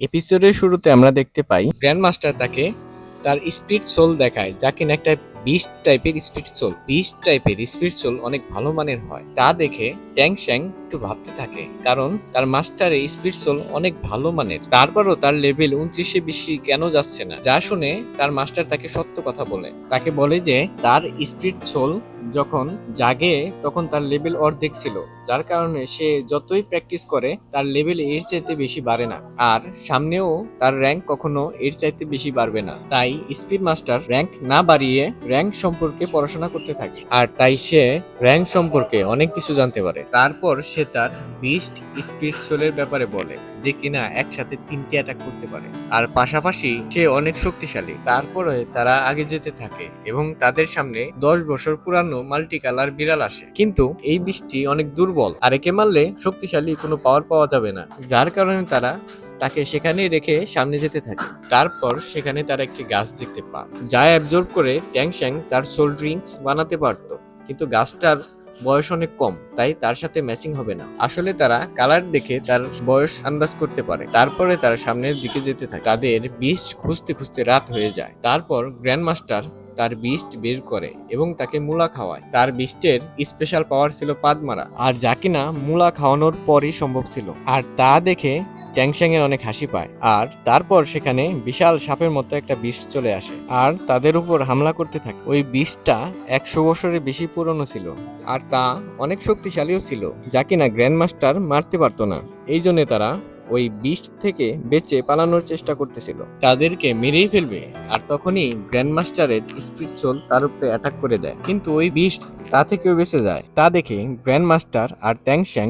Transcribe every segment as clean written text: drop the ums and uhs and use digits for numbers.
এপিসোডের শুরুতে আমরা দেখতে পাই গ্র্যান্ড মাস্টার তাকে তার স্পিড সোল দেখায়, যা কিনা একটা বিস্ট টাইপের স্পিড সোল। বিস্ট টাইপের স্পিড সোল অনেক ভালো মানের হয়। তা দেখে ট্যাং শ্যাং একটু ভাবতে থাকে, কারণ তার মাস্টারের স্পিড সোল অনেক ভালো মানের, তারপরও তার লেভেল 29-এ বেশি কেন যাচ্ছে না। যা শুনে তার মাস্টার তাকে সত্য কথা বলে, তাকে বলে যে তার স্পিড সোল যখন জাগে তখন তার লেভেল অর্ধেক ছিল, যার কারণে সে যতই প্র্যাকটিস করে তার লেভেল এর চাইতে বেশি বাড়ে না, আর সামনেও তার র্যাঙ্ক কখনো এর চাইতে বেশি বাড়বে না। তাই স্পিড মাস্টার র্যাঙ্ক না বাড়িয়ে র্যাঙ্ক সম্পর্কে পড়াশোনা করতে থাকে, আর তাই সে র্যাঙ্ক সম্পর্কে অনেক কিছু জানতে পারে। তারপর সে তার বিস্ট স্পিড সোলের ব্যাপারে বলে, যে কিনা একসাথে 3টি অ্যাটাক করতে পারে, আর পাশাপাশি সে অনেক শক্তিশালী। তারপরে তারা আগে যেতে থাকে এবং তাদের সামনে 10 বছর পুরানো মাল্টি কালার বিড়াল আসে, কিন্তু এই বৃষ্টি অনেক দুর্বল আর একে মারলে শক্তিশালী কোনো পাওয়ার পাওয়া যাবে না, যার কারণে তারা তাকে সেখানেই রেখে সামনে যেতে থাকে। তারপর সেখানে তারা একটি গাছ দেখতে পায়, যা অ্যাবজর্ব করে ট্যাং শ্যাং তার সোল ড্রিঙ্কস বানাতে পারতো, কিন্তু গাছটার বয়স অনেক কম, তাই তার সাথে ম্যাচিং হবে না। আসলে তারা কালার দেখে তার বয়স আন্দাজ করতে পারে। তারপরে তারা সামনের দিকে যেতে থাকে। তাদের বিস্ট খুঁজতে খুঁজতে রাত হয়ে যায়। তারপর গ্র্যান্ড মাস্টার তার বিস্ট বের করে এবং তাকে মূলা খাওয়ায়। তার বিস্টের স্পেশাল পাওয়ার ছিল পাদ মারা, আর যা কিনা মূলা খাওয়ানোর পরই সম্ভব ছিল। আর তা দেখে ট্যাং শ্যাং এর অনেক হাসি পায়, আর তারপর সেখানে বিশাল সাপের মতো একটা বিষ চলে আসে আর তাদের উপর হামলা করতে থাকে। ওই বিষটা 100 বছরের বেশি পুরনো ছিল, আর তা অনেক শক্তিশালীও ছিল, যা কিনা গ্র্যান্ড মাস্টার মারতে পারতো না। এই জন্য তারা ওই বিষ থেকে বেঁচে পালানোর চেষ্টা করতেছিল, তাদেরকে মেরেই ফেলবে। আর তখনই গ্র্যান্ড মাস্টারের স্পিড সোল তার উপরে অ্যাটাক করে দেয়, কিন্তু ওই বিষ তা থেকেও বেঁচে যায়। তা দেখে গ্র্যান্ড মাস্টার আর ট্যাং শ্যাং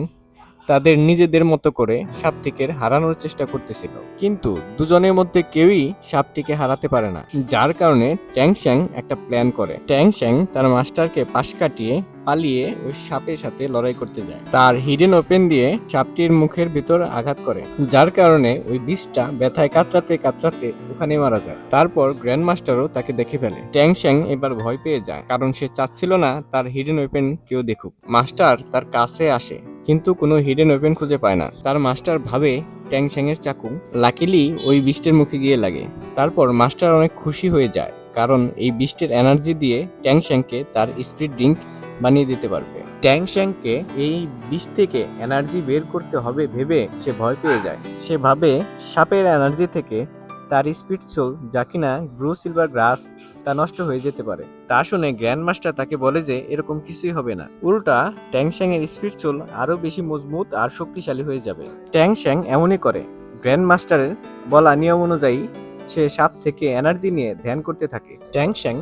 তাদের নিজেদের মতো করে সাপটিকে হারানোর চেষ্টা করতেছিল, কিন্তু দুজনের মধ্যে কেউই সাপটিকে হারাতে পারে না, যার কারণে ট্যাং শ্যাং একটা প্ল্যান করে। ট্যাং শ্যাং তার মাস্টারকে পাশ কাটিয়ে পালিয়ে ওই সাপের সাথে লড়াই করতে যায়। তার হিডেন ওপেন দিয়ে সাপটির মুখের ভিতর আঘাত করে, যার কারণে ওই বিষটা ব্যথায় কাতরাতে কাতরাতে ওখানে মারা যায়। তারপর গ্র্যান্ড মাস্টারও তাকে দেখে ফেলে। ট্যাং শ্যাং এবার ভয় পেয়ে যায়, কারণ সে চাচ্ছিল না তার হিডেন ওয়েপেন কেউ দেখুক। মাস্টার তার কাছে আসে, কিন্তু কোনো হিডেন ওয়েপেন খুঁজে পায় না। তার মাস্টার ভাবে ট্যাং শ্যাং এর চাকু লাকিলি ওই বিস্টের মুখে গিয়ে লাগে। তারপর মাস্টার অনেক খুশি হয়ে যায়, কারণ এই বিস্টের এনার্জি দিয়ে ট্যাং শ্যাংকে তার স্পিড ড্রিঙ্ক বানিয়ে দিতে পারবে। ট্যাং শ্যাংকে এই বিষ থেকে এনার্জি বের করতে হবে ভেবে সে ভয় পেয়ে যায়। সে ভাবে সাপের এনার্জি থেকে তার স্পিড সোল, যা কিনা ব্লু সিলভার গ্রাস, তা নষ্ট হয়ে যেতে পারে। তা শুনে গ্র্যান্ড মাস্টার তাকে বলে যে এরকম কিছুই হবে না, উল্টা ট্যাং শ্যাং এর স্পিড সোল আরো বেশি মজবুত আর শক্তিশালী হয়ে যাবে। ট্যাং শ্যাং এমনই করে। গ্র্যান্ড মাস্টারের বলা নিয়ম অনুযায়ী সে সাপ থেকে এনার্জি নিয়ে ধ্যান করতে থাকে। ট্যাং শ্যাং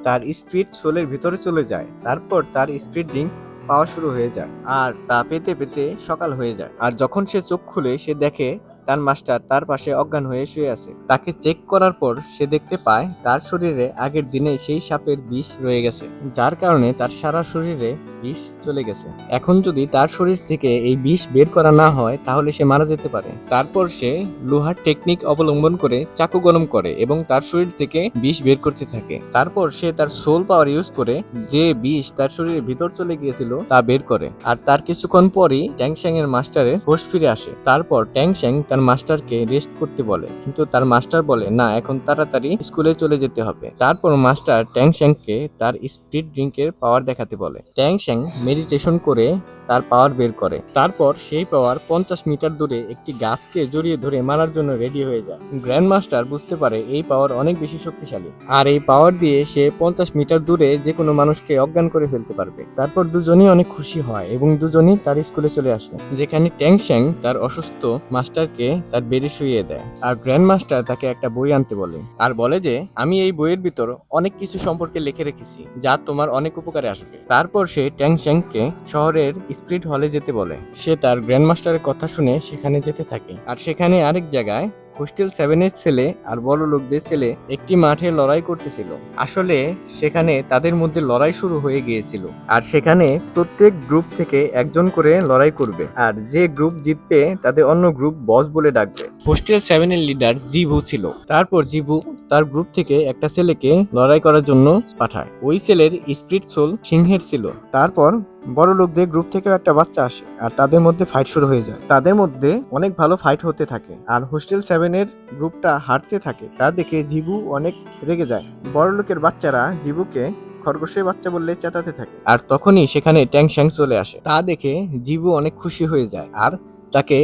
তার স্পিড সোলের ভিতরে চলে যায়, তারপর তার স্পিড ড্রিঙ্ক পাওয়া শুরু হয়ে যায়, আর তা পেতে পেতে সকাল হয়ে যায়। আর যখন সে চোখ খুলে সে দেখে তার মাস্টার তার পাশে অজ্ঞান হয়ে শুয়ে আছে। তাকে চেক করার পর সে দেখতে পায় তার শরীরে আগের দিনে সেই সাপের বিষ রয়ে গেছে, যার কারণে তার সারা শরীরে বিষ চলে গেছে। এখন যদি তার শরীর থেকে এই বিষ বের করা না হয় তাহলে সে মারা যেতে পারে। তারপর সে লোহার টেকনিক অবলম্বন করে চাকু গরম করে এবং তার শরীর থেকে বিষ বের করতে থাকে। তারপর সে তার সোল পাওয়ার ইউজ করে যে বিষ তার শরীরের ভিতর চলে গিয়েছিল তা বের করে, আর তার কিছুক্ষণ পরই ট্যাং শ্যাং এর মাস্টারের হোশ ফিরে আসে। তারপর ট্যাং শ্যাং তার মাস্টারকে রেস্ট করতে বলে, কিন্তু তার মাস্টার বলে না, এখন তাড়াতাড়ি স্কুলে চলে যেতে হবে। তারপর মাস্টার ট্যাং শ্যাংকে তার স্পিড ড্রিঙ্কের পাওয়ার দেখাতে বলে। ট্যাং শ্যাং মেডিটেশন করে তার পাওয়ার বের করে। তারপর সেই পাওয়ার 50 মিটার দূরে একটি গাছকে জড়িয়ে ধরে মারার জন্য রেডি হয়ে যায়। গ্র্যান্ড মাস্টার বুঝতে পারে এই পাওয়ার অনেক বেশি শক্তিশালী, আর এই পাওয়ার দিয়ে সে 50 মিটার দূরে যে কোনো মানুষকে অজ্ঞান করে ফেলতে পারবে। তারপর দুজনেই অনেক খুশি হয় এবং দুজনেই তার স্কুলে চলে আসে, যেখানে ট্যাং শ্যাং তার অসুস্থ মাস্টারকে তার বেডে শুইয়ে দেয়, আর গ্র্যান্ড মাস্টার তাকে একটা বই আনতে বলে, আর বলে যে আমি এই বইয়ের ভিতর অনেক কিছু সম্পর্কে লিখে রেখেছি যা তোমার অনেক উপকারে আসবে। তারপর সে ট্যাং শ্যাংকে শহরের স্পিড হলে যেতে বলে। সে তার গ্র্যান্ড মাস্টারের কথা শুনে সেখানে যেতে থাকে, আর সেখানে আরেক জায়গায় হোস্টেল 7-এর ছেলে আর বড় লোকদের ছেলে একটি মাঠে লড়াই করতেছিল। আসলে সেখানে তাদের মধ্যে লড়াই শুরু হয়ে গিয়েছিল, আর সেখানে প্রত্যেক গ্রুপ থেকে একজন করে লড়াই করবে, আর যে গ্রুপ জিতবে তাদের অন্য গ্রুপ বস বলে ডাকবে। হোস্টেল 7-এর লিডার জিভু ছিল। তারপর জিভু তার গ্রুপ থেকে একটা ছেলেকে লড়াই করার জন্য পাঠায়। ওই ছেলের স্পিরিট সোল সিংহের ছিল। তারপর বড় লোকদের গ্রুপ থেকেও একটা বাচ্চা আসে আর তাদের মধ্যে ফাইট শুরু হয়ে যায়। তাদের মধ্যে অনেক ভালো ফাইট হতে থাকে আর হোস্টেল 7 এর গ্রুপটা হারতে থাকে। তা দেখে জিবু অনেক রেগে যায়। বড় লোকের বাচ্চারা জিবুকে খরগোশের বাচ্চা বললে চেঁচাতে থাকে আর তখনই সেখানে ট্যাং শ্যাং চলে আসে। তা দেখে জিবু অনেক খুশি হয়ে যায় আর তাকে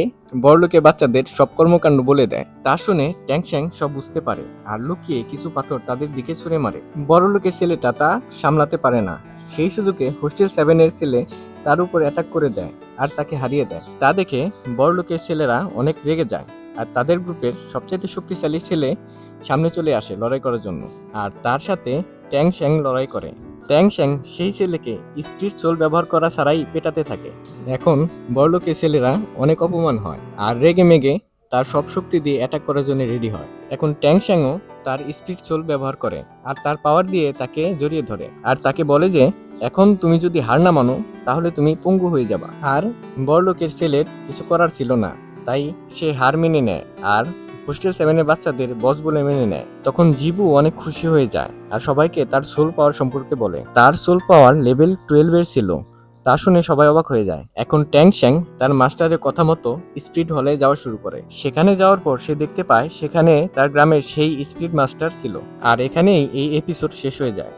বড়লোকের বাচ্চাদের সব কর্মকাণ্ড বলে দেয়। তা শুনে ট্যাং শ্যাং সব বুঝতে পারে আর লুকিয়ে কিছু পাথর তাদের দিকে ছুঁড়ে মারে। বড়লোকের ছেলেটা তা সামলাতে পারে না। সেই সুযোগে হোস্টেল 7 এর ছেলে তার উপর অ্যাটাক করে দেয় আর তাকে হারিয়ে দেয়। তা দেখে বড়লোকের ছেলেরা অনেক রেগে যায় আর তাদের গ্রুপের সবচেয়ে শক্তিশালী ছেলে সামনে চলে আসে লড়াই করার জন্য আর তার সাথে ট্যাং শ্যাং লড়াই করে। ট্যাং শ্যাং সেই ছেলেকে স্পিরিট সোল ব্যবহার করা ছাড়াই পেটাতে থাকে। এখন বড়লোকের ছেলেরা অনেক অপমান হয় আর রেগে মেগে তার সব শক্তি দিয়ে অ্যাটাক করার জন্য রেডি হয়। এখন ট্যাং শ্যাংও তার স্পিরিট সোল ব্যবহার করে আর তার পাওয়ার দিয়ে তাকে জড়িয়ে ধরে আর তাকে বলে যে এখন তুমি যদি হার না মানো তাহলে তুমি পঙ্গু হয়ে যাবা। আর বড়লোকের ছেলের কিছু করার ছিল না, তাই সে হার মেনে নেয় আর হোস্টেল 7 এর বাচ্চাদের বস বলে মেনে নেয়। তখন জিবু অনেক খুশি হয়ে যায় আর সবাইকে তার সোল পাওয়ার সম্পর্কে বলে। তার সোল পাওয়ার লেভেল 12 এর ছিল। তা শুনে সবাই অবাক হয়ে যায়। এখন ট্যাং শ্যাং তার মাস্টারের কথা মতো স্পিরিট হলে যাওয়া শুরু করে। সেখানে যাওয়ার পর সে দেখতে পায় সেখানে তার গ্রামের সেই স্পিরিট মাস্টার ছিল। আর এখানেই এই এপিসোড শেষ হয়ে যায়।